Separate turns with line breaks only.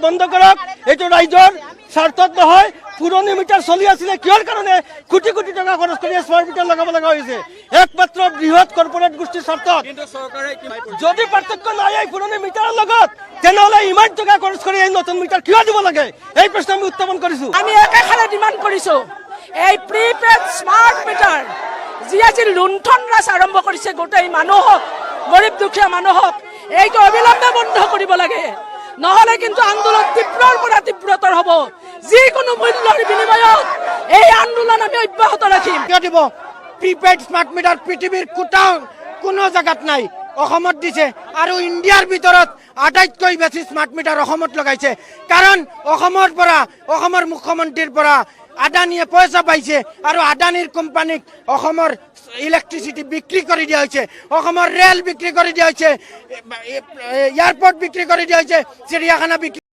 বন্ধ কৰক। এইটো ৰাইজৰ স্বাৰ্থত নহয়। পুৰণি মিটাৰ চলি আছিলে, কিহৰ কাৰণে কোটি কোটি টকা খৰচ কৰি স্মাৰ্ট মিটাৰ লগাব লগা হৈছে? একমাত্ৰ বৃহৎ কৰ্পৰেট গোষ্ঠীৰ স্বাৰ্থত। যদি পাৰ্থক্য নাই এই পুৰণি মিটাৰৰ লগত, তেনেহ'লে ইমান টকা খৰচ কৰি এই নতুন মিটাৰ কিয় দিব লাগে? এই প্ৰশ্ন আমি উত্থাপন কৰিছো।
আমি একেখানে ডিমাণ্ড কৰিছো, এই প্ৰিপেড স্মাৰ্ট মিটাৰ যি আজি লুণ্ঠন ৰাজ আৰম্ভ কৰিছে গোটেই মানুহক, গৰীব দুখীয়া মানুহক, এইটো অবিলম্বে বন্ধ কৰিব লাগে। নহ'লে কিন্তু আন্দোলন তীব্ৰৰ পৰা তীব্ৰতৰ হ'ব। যিকোনো মূল্যৰ বিনিময়ত এই আন্দোলন আমি অব্যাহত ৰাখিম।
কিয় দিব? প্ৰিপেড স্মাৰ্ট মিটাৰ পৃথিৱীৰ কোনো জেগাত নাই, অসমত দিছে। আৰু ইণ্ডিয়াৰ ভিতৰত আটাইতকৈ বেছি স্মাৰ্ট মিটাৰ অসমত লগাইছে। কাৰণ অসমৰ মুখ্যমন্ত্ৰীৰ পৰা আদানীয়ে পইচা পাইছে আৰু আদানীৰ কোম্পানীক অসমৰ ইলেক্ট্ৰিচিটি বিক্ৰী কৰি দিয়া হৈছে, অসমৰ ৰেল বিক্ৰী কৰি দিয়া হৈছে, এয়াৰপৰ্ট বিক্ৰী কৰি দিয়া হৈছে, চিৰিয়াখানা বিক্ৰী